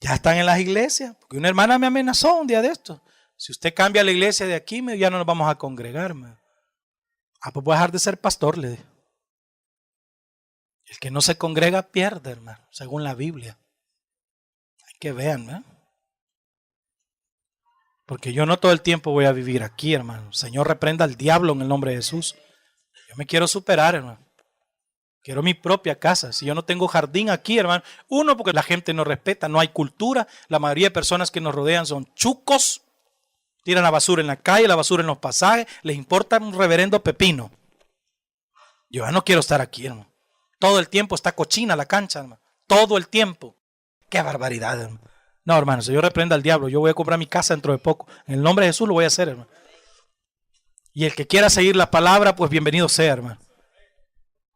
Ya están en las iglesias, porque una hermana me amenazó un día de esto. Si usted cambia la iglesia de aquí, ya no nos vamos a congregar. Pues voy a dejar de ser pastor, le dije. El que no se congrega pierde, hermano, según la Biblia. Hay que vean, ¿eh? Porque yo no todo el tiempo voy a vivir aquí, hermano. Señor, reprenda al diablo en el nombre de Jesús. Yo me quiero superar, hermano. Quiero mi propia casa. Si yo no tengo jardín aquí, hermano. Uno, porque la gente no respeta, no hay cultura. La mayoría de personas que nos rodean son chucos. Tiran la basura en la calle, la basura en los pasajes. Les importa un reverendo pepino. Yo ya no quiero estar aquí, hermano. Todo el tiempo está cochina la cancha, hermano. Todo el tiempo. Qué barbaridad, hermano. No, hermano, si yo reprenda al diablo, yo voy a comprar mi casa dentro de poco. En el nombre de Jesús lo voy a hacer, hermano. Y el que quiera seguir la palabra, pues bienvenido sea, hermano.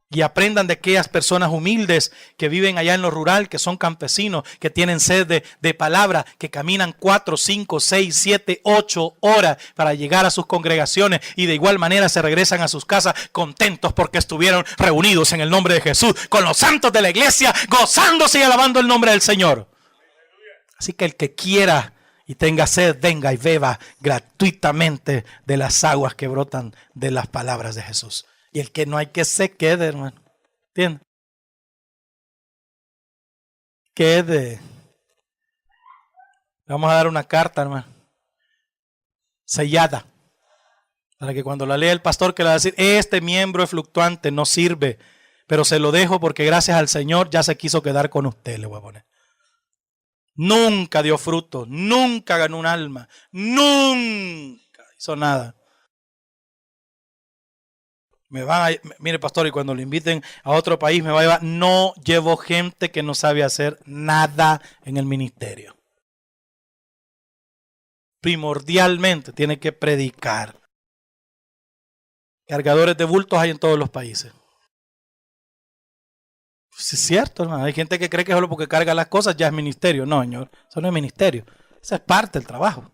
Y aprendan de aquellas personas humildes que viven allá en lo rural, que son campesinos, que tienen sed de palabra, que caminan 4, 5, 6, 7, 8 horas para llegar a sus congregaciones y de igual manera se regresan a sus casas contentos porque estuvieron reunidos en el nombre de Jesús, con los santos de la iglesia, gozándose y alabando el nombre del Señor. Así que el que quiera y tenga sed, venga y beba gratuitamente de las aguas que brotan de las palabras de Jesús. Y el que no hay que se quede, hermano. ¿Entiendes? Quede. Vamos a dar una carta, hermano. Sellada. Para que cuando la lea el pastor que le va a decir, este miembro es fluctuante, no sirve. Pero se lo dejo porque gracias al Señor ya se quiso quedar con usted, le voy a poner. Nunca dio fruto, nunca ganó un alma, nunca hizo nada. Mire pastor, y cuando lo inviten a otro país me va a llevar, no llevo gente que no sabe hacer nada en el ministerio. Primordialmente tiene que predicar. Cargadores de bultos hay en todos los países. Pues es cierto, hermano. Hay gente que cree que solo porque carga las cosas ya es ministerio. No, señor, eso no es ministerio. Esa es parte del trabajo.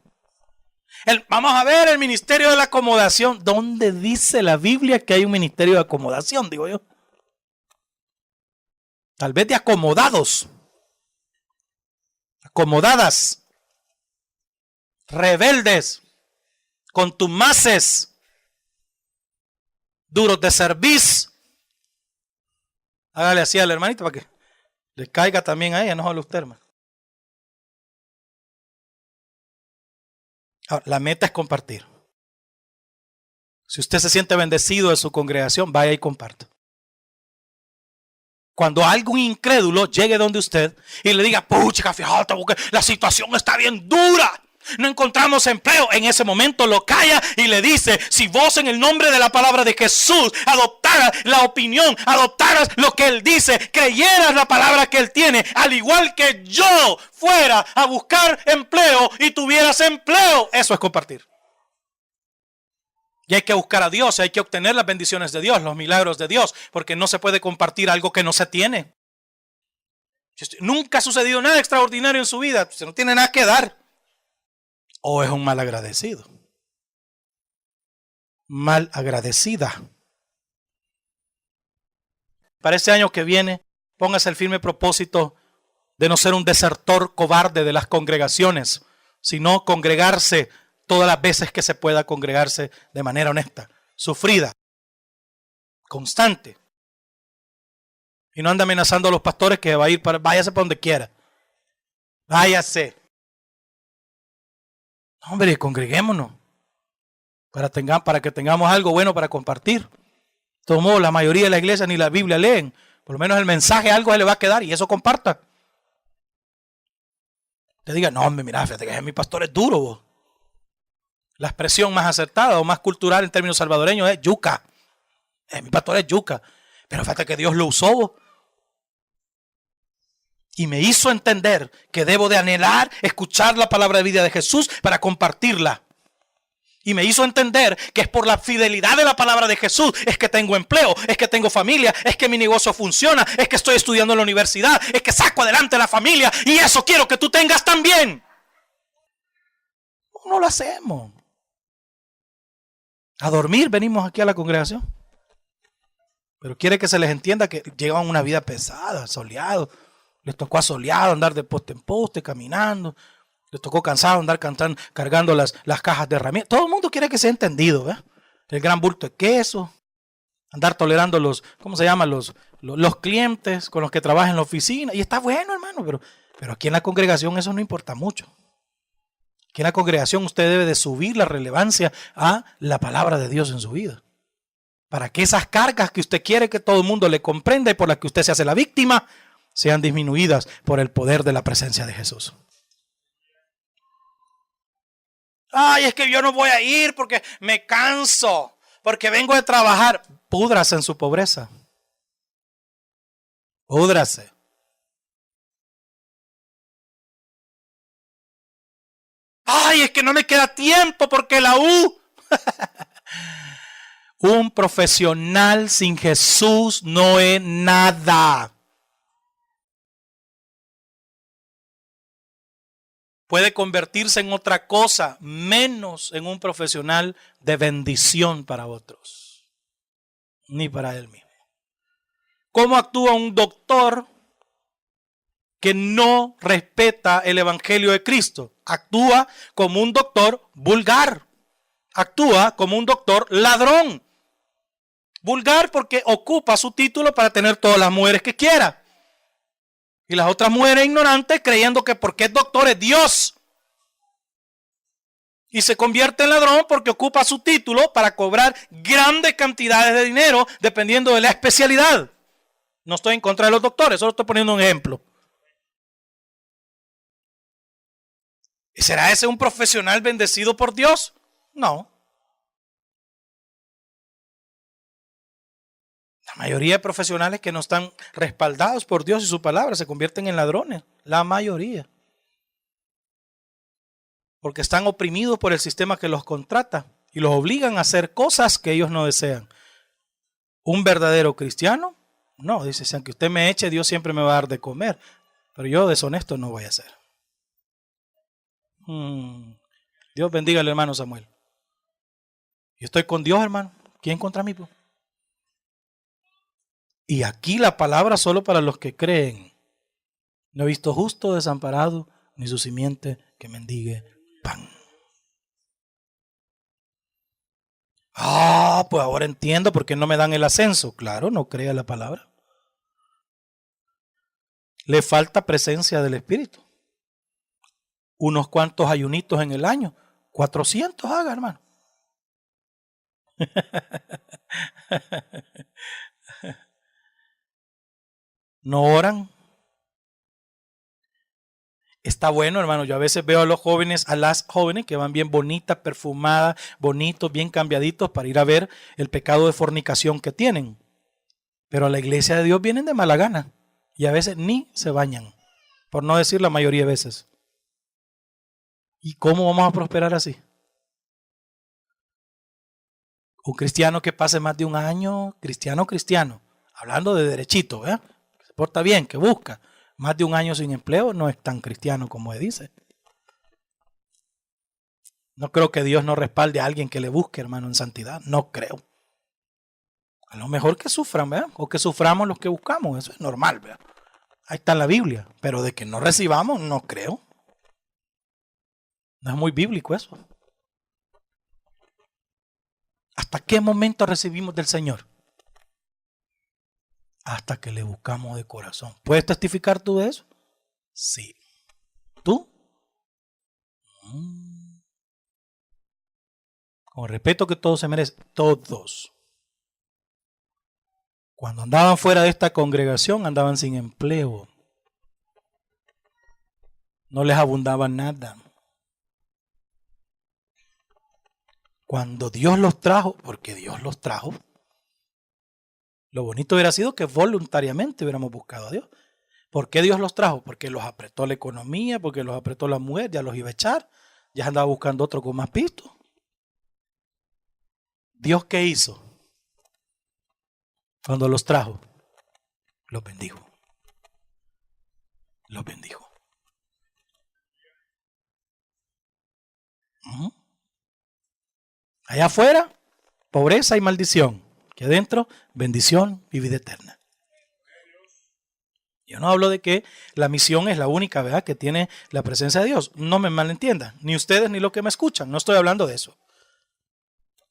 Vamos a ver el ministerio de la acomodación. ¿Dónde dice la Biblia que hay un ministerio de acomodación? Digo yo. Tal vez de acomodados. Acomodadas. Rebeldes. Contumaces. Duros de servicio. Hágale así al hermanito para que le caiga también a ella, no solo usted, hermano. Ahora, la meta es compartir. Si usted se siente bendecido de su congregación, vaya y comparta. Cuando algún incrédulo llegue donde usted y le diga, pucha, fíjate, porque la situación está bien dura, no encontramos empleo, en ese momento lo calla y le dice, si vos en el nombre de la palabra de Jesús adoptaras la opinión, adoptaras lo que Él dice, creyeras la palabra que Él tiene, al igual que yo fuera a buscar empleo y tuvieras empleo, eso es compartir. Y hay que buscar a Dios, hay que obtener las bendiciones de Dios, los milagros de Dios, porque no se puede compartir algo que no se tiene. Nunca ha sucedido nada extraordinario en su vida, usted no tiene nada que dar. O es un mal agradecido. Mal agradecida. Para este año que viene, póngase el firme propósito de no ser un desertor cobarde de las congregaciones, sino congregarse todas las veces que se pueda, congregarse de manera honesta, sufrida, constante. Y no anda amenazando a los pastores que va a ir váyase para donde quiera. Váyase. Hombre, congreguémonos para que tengamos algo bueno para compartir. Tomó la mayoría de la iglesia ni la Biblia leen. Por lo menos el mensaje algo se le va a quedar y eso comparta. Te diga, no hombre, mira, fíjate que mi pastor es duro. Vos. La expresión más acertada o más cultural en términos salvadoreños es yuca. Mi pastor es yuca. Pero fíjate que Dios lo usó. Vos. Y me hizo entender que debo de anhelar, escuchar la palabra de vida de Jesús para compartirla. Y me hizo entender que es por la fidelidad de la palabra de Jesús, es que tengo empleo, es que tengo familia, es que mi negocio funciona, es que estoy estudiando en la universidad, es que saco adelante la familia y eso quiero que tú tengas también. No lo hacemos. A dormir venimos aquí a la congregación. Pero quiere que se les entienda que llevan una vida pesada, soleado. Les tocó asoleado andar de poste en poste, caminando. Les tocó cansado andar cargando las cajas de herramientas. Todo el mundo quiere que sea entendido, ¿eh? El gran bulto de queso. Andar tolerando ¿cómo se llaman? Los clientes con los que trabajan en la oficina. Y está bueno, hermano, pero aquí en la congregación eso no importa mucho. Aquí en la congregación usted debe de subir la relevancia a la palabra de Dios en su vida. Para que esas cargas que usted quiere que todo el mundo le comprenda y por las que usted se hace la víctima, sean disminuidas por el poder de la presencia de Jesús. Ay, es que yo no voy a ir porque me canso, porque vengo de trabajar. Púdrase en su pobreza. Púdrase. Ay, es que no me queda tiempo porque la U. Un profesional sin Jesús no es nada. Puede convertirse en otra cosa, menos en un profesional de bendición para otros, ni para él mismo. ¿Cómo actúa un doctor que no respeta el evangelio de Cristo? Actúa como un doctor vulgar. Actúa como un doctor ladrón. Vulgar porque ocupa su título para tener todas las mujeres que quiera. Y las otras mujeres ignorantes creyendo que porque es doctor es Dios. Y se convierte en ladrón porque ocupa su título para cobrar grandes cantidades de dinero dependiendo de la especialidad. No estoy en contra de los doctores, solo estoy poniendo un ejemplo. ¿Será ese un profesional bendecido por Dios? No. La mayoría de profesionales que no están respaldados por Dios y su palabra se convierten en ladrones. La mayoría. Porque están oprimidos por el sistema que los contrata y los obligan a hacer cosas que ellos no desean. ¿Un verdadero cristiano? No, dice, si aunque usted me eche, Dios siempre me va a dar de comer. Pero yo deshonesto no voy a ser. Dios bendiga al hermano Samuel. Yo estoy con Dios, hermano. ¿Quién contra mí? Y aquí la palabra solo para los que creen. No he visto justo desamparado, ni su simiente que mendigue pan. Pues ahora entiendo por qué no me dan el ascenso. Claro, no crea la palabra. Le falta presencia del Espíritu. Unos cuantos ayunitos en el año. 400 haga, hermano. No oran. Está bueno, hermano. Yo a veces veo a los jóvenes, a las jóvenes que van bien bonitas, perfumadas, bonitos, bien cambiaditos para ir a ver el pecado de fornicación que tienen. Pero a la iglesia de Dios vienen de mala gana y a veces ni se bañan, por no decir la mayoría de veces. ¿Y cómo vamos a prosperar así? Un cristiano que pase más de un año, cristiano, hablando de derechito, ¿verdad? Que se porta bien, que busca. Más de un año sin empleo no es tan cristiano como se dice. No creo que Dios no respalde a alguien que le busque, hermano, en santidad. No creo. A lo mejor que sufran, ¿verdad? O que suframos los que buscamos. Eso es normal, ¿verdad? Ahí está en la Biblia. Pero de que no recibamos, no creo. No es muy bíblico eso. ¿Hasta qué momento recibimos del Señor? Hasta que le buscamos de corazón. ¿Puedes testificar tú de eso? Sí. ¿Tú? Con respeto que todos se merecen. Todos. Cuando andaban fuera de esta congregación, andaban sin empleo. No les abundaba nada. Cuando Dios los trajo, porque Dios los trajo, lo bonito hubiera sido que voluntariamente hubiéramos buscado a Dios. ¿Por qué Dios los trajo? Porque los apretó la economía, porque los apretó la mujer, ya los iba a echar, ya andaba buscando otro con más pisto. ¿Dios qué hizo? Cuando los trajo, los bendijo. Los bendijo. Allá afuera, pobreza y maldición. Aquí adentro, bendición y vida eterna. Yo no hablo de que la misión es la única, ¿verdad?, que tiene la presencia de Dios. No me malentiendan, ni ustedes ni los que me escuchan. No estoy hablando de eso.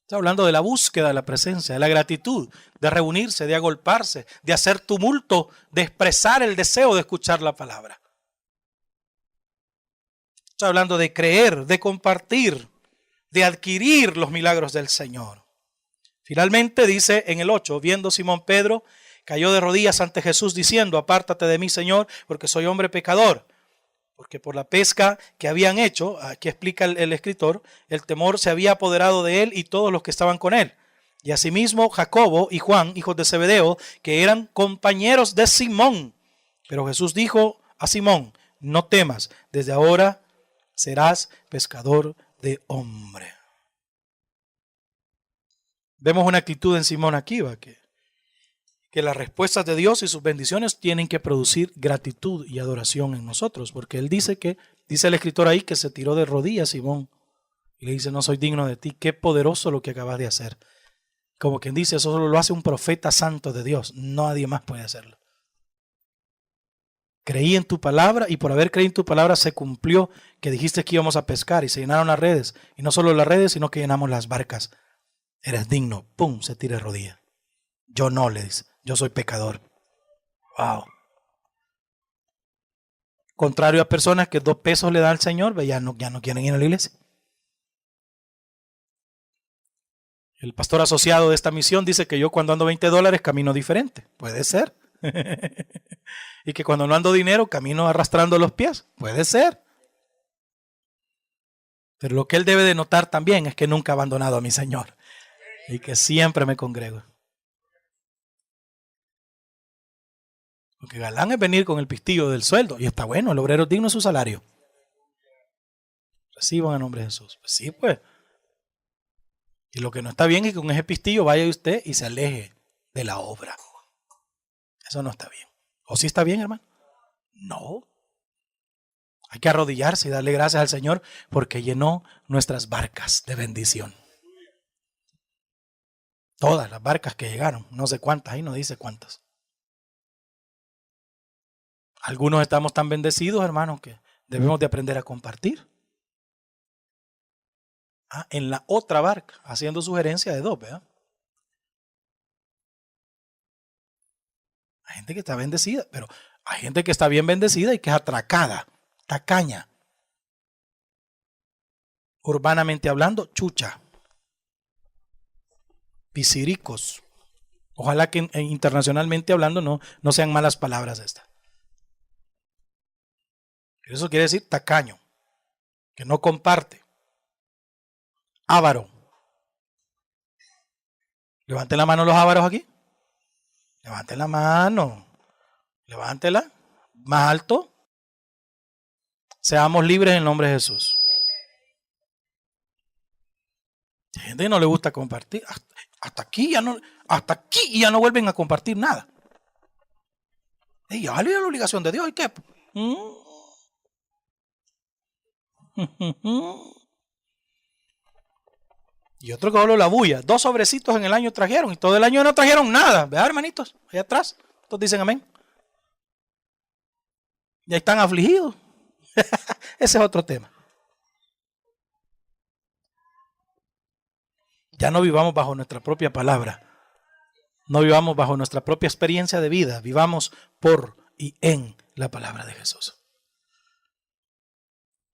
Estoy hablando de la búsqueda de la presencia, de la gratitud, de reunirse, de agolparse, de hacer tumulto, de expresar el deseo de escuchar la palabra. Estoy hablando de creer, de compartir, de adquirir los milagros del Señor. Finalmente dice en el 8, viendo Simón Pedro, cayó de rodillas ante Jesús diciendo, apártate de mí, Señor, porque soy hombre pecador. Porque por la pesca que habían hecho, aquí explica el escritor, el temor se había apoderado de él y todos los que estaban con él. Y asimismo Jacobo y Juan, hijos de Zebedeo, que eran compañeros de Simón. Pero Jesús dijo a Simón, no temas, desde ahora serás pescador de hombre. Vemos una actitud en Simón aquí, ¿va? Que las respuestas de Dios y sus bendiciones tienen que producir gratitud y adoración en nosotros, porque él dice el escritor ahí que se tiró de rodillas Simón y le dice: no soy digno de ti, qué poderoso lo que acabas de hacer. Como quien dice, eso solo lo hace un profeta santo de Dios, nadie más puede hacerlo. Creí en tu palabra y por haber creído en tu palabra se cumplió que dijiste que íbamos a pescar y se llenaron las redes, y no solo las redes, sino que llenamos las barcas. Eres digno, pum, se tira de rodillas. Yo no, le dice, yo soy pecador. Wow. Contrario a personas que 2 pesos le da al Señor, ya no quieren ir a la iglesia. El pastor asociado de esta misión dice que yo cuando ando $20 camino diferente. Puede ser. Y que cuando no ando dinero camino arrastrando los pies. Puede ser. Pero lo que él debe de notar también es que nunca he abandonado a mi Señor y que siempre me congrego. Porque galán es venir con el pistillo del sueldo y está bueno, el obrero es digno de su salario. Reciban en nombre de Jesús. Pues sí, pues. Y lo que no está bien es que con ese pistillo vaya usted y se aleje de la obra. Eso no está bien. ¿O sí está bien, hermano? No. Hay que arrodillarse y darle gracias al Señor porque llenó nuestras barcas de bendición. Todas las barcas que llegaron, no sé cuántas, ahí no dice cuántas. Algunos estamos tan bendecidos, hermanos, que debemos de aprender a compartir. En la otra barca, haciendo sugerencia de 2, ¿verdad? Hay gente que está bendecida, pero hay gente que está bien bendecida y que es atracada, tacaña. Urbanamente hablando, chucha. Pisiricos. Ojalá que internacionalmente hablando no sean malas palabras estas. Eso quiere decir tacaño, que no comparte. Ávaro. Levanten la mano los ávaros aquí. Levanten la mano. Levántela. Más alto. Seamos libres en el nombre de Jesús. Hay gente que no le gusta compartir. Hasta aquí ya no vuelven a compartir nada. Y ya vale la obligación de Dios. ¿Y qué? Y otro que habló la bulla. 2 sobrecitos en el año trajeron y todo el año no trajeron nada. Vean, hermanitos, allá atrás. Todos dicen amén. Ya están afligidos. Ese es otro tema. Ya no vivamos bajo nuestra propia palabra. No vivamos bajo nuestra propia experiencia de vida. Vivamos por y en la palabra de Jesús.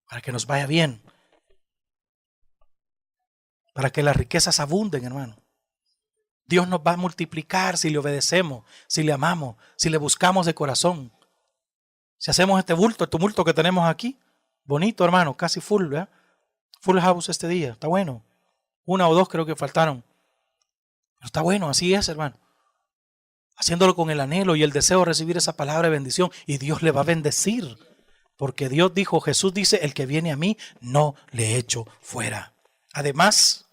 Para que nos vaya bien. Para que las riquezas abunden, hermano. Dios nos va a multiplicar si le obedecemos, si le amamos, si le buscamos de corazón. Si hacemos este bulto que tenemos aquí, bonito, hermano, casi full, ¿verdad? Full house este día, está bueno. 1 o 2 creo que faltaron. Pero está bueno, así es, hermano. Haciéndolo con el anhelo y el deseo de recibir esa palabra de bendición, y Dios le va a bendecir. Porque Dios dijo, Jesús dice, el que viene a mí, no le echo fuera. Además,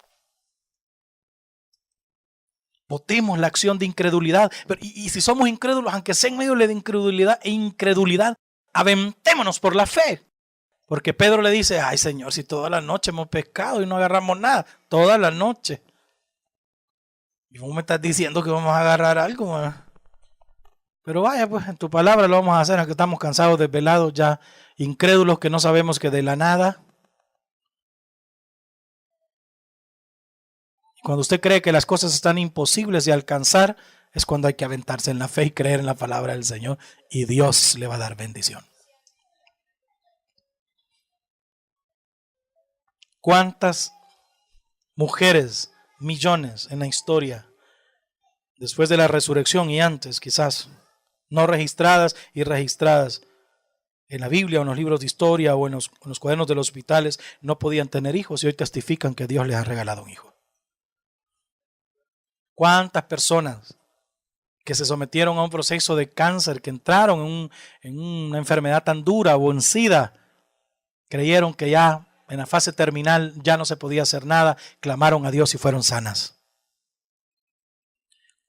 botemos la acción de incredulidad. Y si somos incrédulos, aunque sea en medio de incredulidad, aventémonos por la fe. Porque Pedro le dice, ay Señor, si toda la noche hemos pescado y no agarramos nada, toda la noche. Y vos me estás diciendo que vamos a agarrar algo, ¿verdad? Pero vaya, pues en tu palabra lo vamos a hacer, aunque estamos cansados, desvelados, ya incrédulos que no sabemos que de la nada. Cuando usted cree que las cosas están imposibles de alcanzar, es cuando hay que aventarse en la fe y creer en la palabra del Señor, y Dios le va a dar bendición. ¿Cuántas mujeres, millones en la historia, después de la resurrección y antes quizás, no registradas y registradas en la Biblia o en los libros de historia o en los cuadernos de los hospitales, no podían tener hijos y hoy testifican que Dios les ha regalado un hijo? ¿Cuántas personas que se sometieron a un proceso de cáncer, que entraron en una enfermedad tan dura o en SIDA, creyeron que ya en la fase terminal ya no se podía hacer nada, clamaron a Dios y fueron sanas?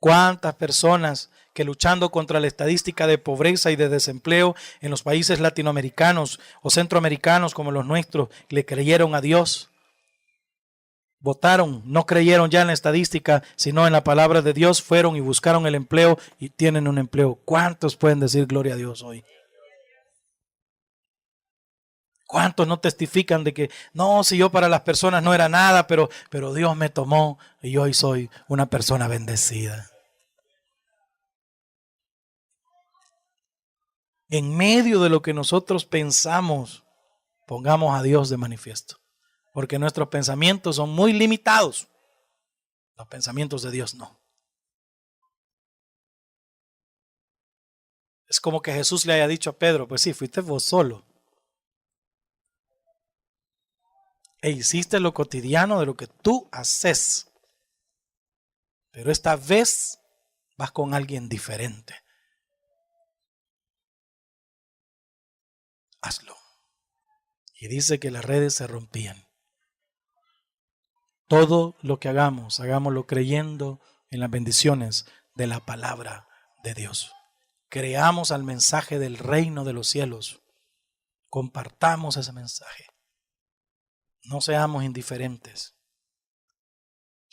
¿Cuántas personas que luchando contra la estadística de pobreza y de desempleo en los países latinoamericanos o centroamericanos como los nuestros le creyeron a Dios? Votaron, no creyeron ya en la estadística, sino en la palabra de Dios, fueron y buscaron el empleo y tienen un empleo. ¿Cuántos pueden decir gloria a Dios hoy? ¿Cuántos no testifican de que no, si yo para las personas no era nada, pero Dios me tomó y hoy soy una persona bendecida? En medio de lo que nosotros pensamos, pongamos a Dios de manifiesto, porque nuestros pensamientos son muy limitados. Los pensamientos de Dios no. Es como que Jesús le haya dicho a Pedro, pues sí, fuiste vos solo. E hiciste lo cotidiano de lo que tú haces. Pero esta vez vas con alguien diferente. Hazlo. Y dice que las redes se rompían. Todo lo que hagamos, hagámoslo creyendo en las bendiciones de la palabra de Dios. Creamos al mensaje del reino de los cielos. Compartamos ese mensaje. No seamos indiferentes.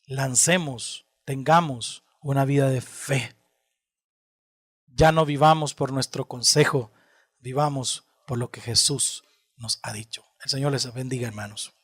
Lancemos, tengamos una vida de fe. Ya no vivamos por nuestro consejo, vivamos por lo que Jesús nos ha dicho. El Señor les bendiga, hermanos.